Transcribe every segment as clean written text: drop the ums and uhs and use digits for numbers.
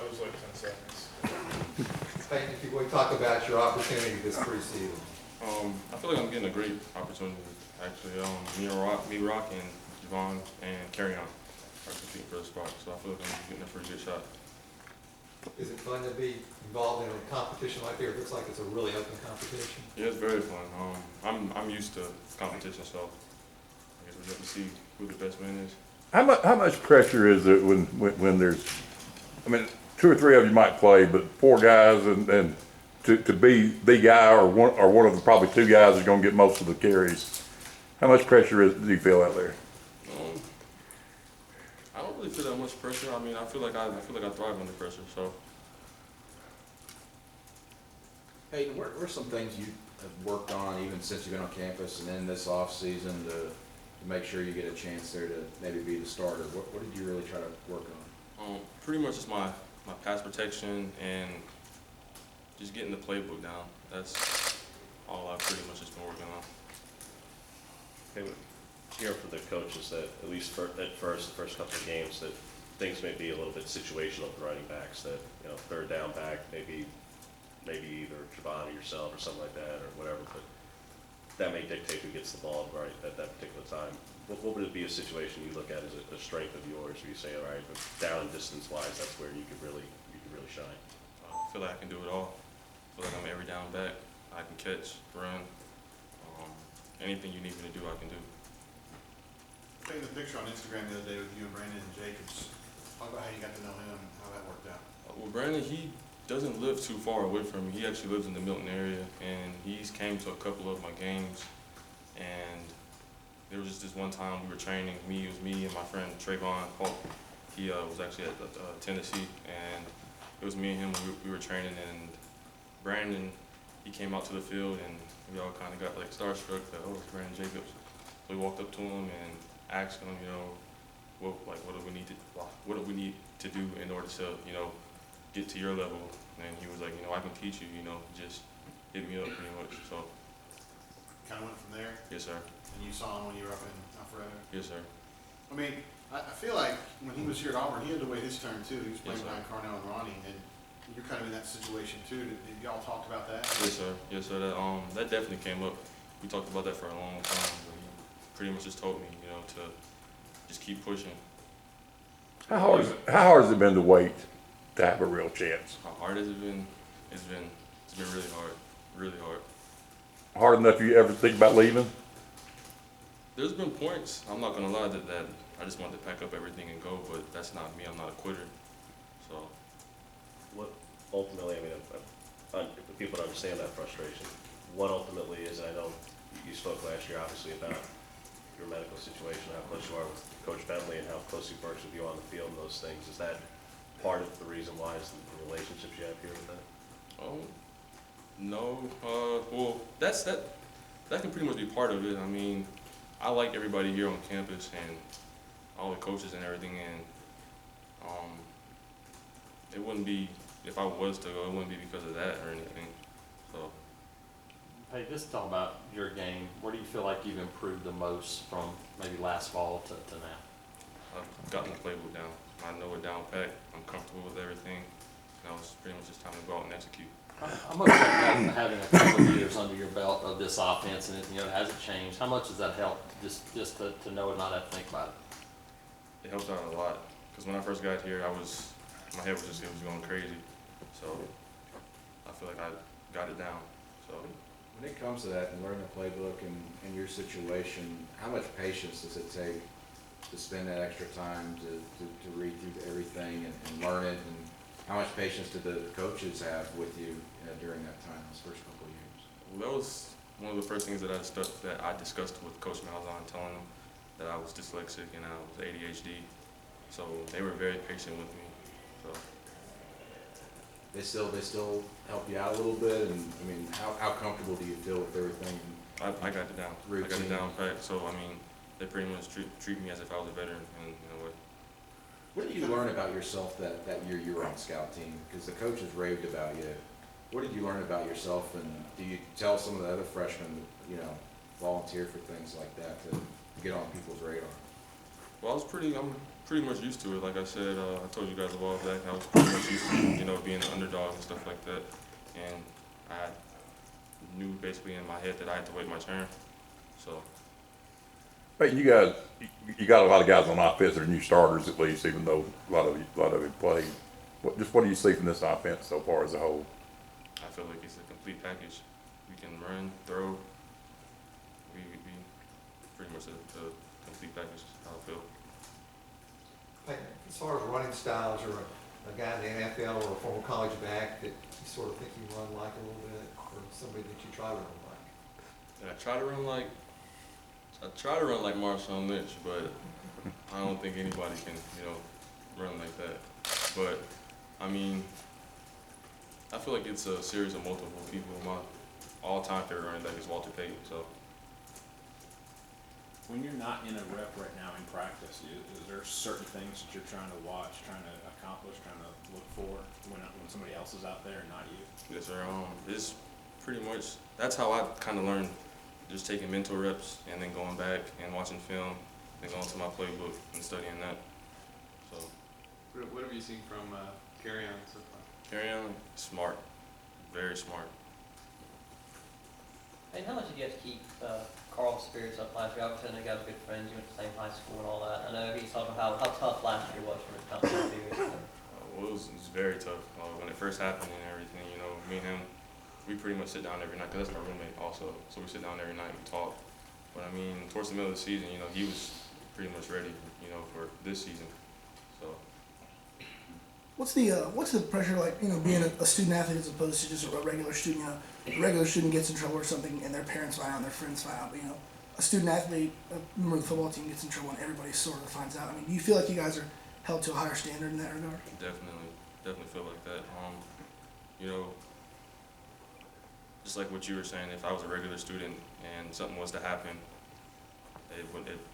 it was like 10 seconds. Peyton, if you would talk about your opportunity this preseason. I feel like I'm getting a great opportunity, actually. Me, Rock, and Javon, and Carry On are competing for the spot, so I feel like I'm getting a pretty good shot. Is it fun to be involved in a competition like there? It looks like it's a really open competition. Yeah, it's very fun. I'm used to competition, so I guess we have to see who the best man is. How much pressure is it when there's, I mean, 2 or 3 of you might play, but 4 guys and to be the guy or one of the probably 2 guys is going to get most of the carries. How much pressure do you feel out there? I don't really feel that much pressure. I mean, I feel like I thrive under pressure. So, Peyton, what are some things you have worked on even since you've been on campus and then this off season to make sure you get a chance there to maybe be the starter? What did you really try to work on? pretty much just my pass protection and just getting the playbook down. That's all I've pretty much just been working on. Okay, hear from the coaches that at least the first couple of games that things may be a little bit situational with running backs. That third down back, maybe either Javon or yourself or something like that or whatever. But that may dictate who gets the ball right at that particular time. What would it be a situation you look at as a strength of yours where you say, all right, but down and distance wise, that's where you could really shine? I feel like I can do it all. I feel like I'm every down back. I can catch, run. Anything you need me to do, I can do. Taking the picture on Instagram the other day with you and Brandon and Jacobs. Talk about how you got to know him and how that worked out. Well, Brandon, he doesn't live too far away from me. He actually lives in the Milton area, and he's came to a couple of my games. And there was just this one time we were training. It was me and my friend Trayvon Polk. He was actually at Tennessee, and it was me and him. We were training, and Brandon, he came out to the field, and we all kind of got like starstruck that, oh, it's Brandon Jacobs. So we walked up to him and asked him, what do we need to do in order to, get to your level? And he was like, I can teach you, just hit me up pretty much. So. Kind of went from there. Yes, sir. And you saw him when you were up in Alpharetta. Yes, sir. I mean, I feel like when he was here at Auburn, he had to wait his turn too. He was playing Yes, behind Carnell and Ronnie, and you're kind of in that situation too. Did y'all talk about that? Yes, sir. Yes, sir. That definitely came up. We talked about that for a long time. But he pretty much just told me, to just keep pushing. How hard has it been to wait to have a real chance? How hard has it been? It's been really hard. Really hard. Hard enough you ever think about leaving? There's been points, I'm not gonna lie, that I just wanted to pack up everything and go, but that's not me. I'm not a quitter. So. What ultimately, if people don't understand that frustration, what ultimately is, and I know you spoke last year obviously about your medical situation, how close you are with Coach Bentley and how close he works with you on the field and those things. Is that part of the reason why is the relationships you have here with that? No. Well, that can pretty much be part of it. I mean, I like everybody here on campus and all the coaches and everything, and it wouldn't be, if I was to go, it wouldn't be because of that or anything. So. Hey, just talk about your game. Where do you feel like you've improved the most from maybe last fall to now? I've gotten the playbook down. I know it down pat. I'm comfortable with everything. Now it's pretty much just time to go out and execute. How much has having a couple of years under your belt of this offense and it hasn't changed? How much does that help just to know and not have to think about it? It helps out a lot because when I first got here, my head was going crazy. So I feel like I got it down. So. When it comes to that and learning the playbook and your situation, how much patience does it take to spend that extra time to read through everything and learn it? And how much patience did the coaches have with you during that time, those first couple of years? Well, that was one of the first things that I discussed with Coach Malzahn, telling them that I was dyslexic and I was ADHD. So they were very patient with me. So. They still help you out a little bit, and I mean, how comfortable do you feel with everything? I got it down. Routine. I got it down pat. So I mean, they pretty much treat me as if I was a veteran in a way. What did you learn about yourself that year you were on scout team? Because the coaches raved about you. What did you learn about yourself, and do you tell some of the other freshmen, volunteer for things like that to get on people's radar? Well, I'm Pretty much used to it. Like I said, I told you guys a while back, I was pretty much used to, being an underdog and stuff like that. And I knew basically in my head that I had to wait my turn. So, Hey, you guys, you got a lot of guys on offense that are new starters at least, even though a lot of it played. What do you see from this offense so far as a whole? I feel like it's a complete package. We can run, throw. We pretty much a complete package, how I feel. Peyton, as far as running styles, you're a guy in the NFL or a former college back that you sort of think you run like a little bit, or somebody that you try to run like? And I try to run like Marshawn Lynch, but I don't think anybody can, run like that. But I mean, I feel like it's a series of multiple people. My all-time favorite running back is Walter Payton. So When you're not in a rep right now in practice, is there certain things that you're trying to watch, trying to accomplish, trying to look for when somebody else is out there and not you? yes, sir. It's pretty much that's how I kind of learned. Just taking mental reps and then going back and watching film, and going to my playbook and studying that. So What have you seen from Carry On so far? Carry On, smart, very smart. And how much did you have to keep Carl's spirits up last year? Obviously, I know you guys are good friends, you went to the same high school and all that. I know he's talking about how tough last year was for his company. Well, it was very tough when it first happened and everything. Me and him, we pretty much sit down every night, because that's my roommate also. So we sit down every night and we talk. But I mean, towards the middle of the season, he was pretty much ready, for this season. So What's the pressure like, being a student athlete as opposed to just a regular student? A regular student gets in trouble or something and their parents find out and their friends find out, but a student athlete, a member of the football team gets in trouble and everybody sort of finds out. I mean, do you feel like you guys are held to a higher standard in that regard? definitely feel like that. Just like what you were saying, if I was a regular student and something was to happen, it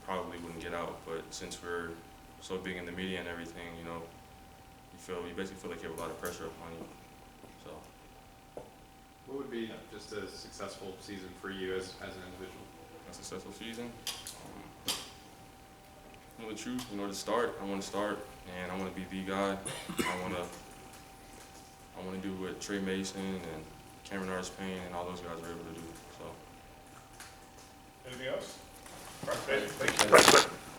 probably wouldn't get out. But since we're so big in the media and everything, you basically feel like you have a lot of pressure upon you. So What would be just a successful season for you as an individual? a successful season. The truth, to start, I want to start, and I want to be the guy. I want to do what Trey Mason and Cameron Artis-Payne and all those guys are able to do. So. Anything else? All right, thank you.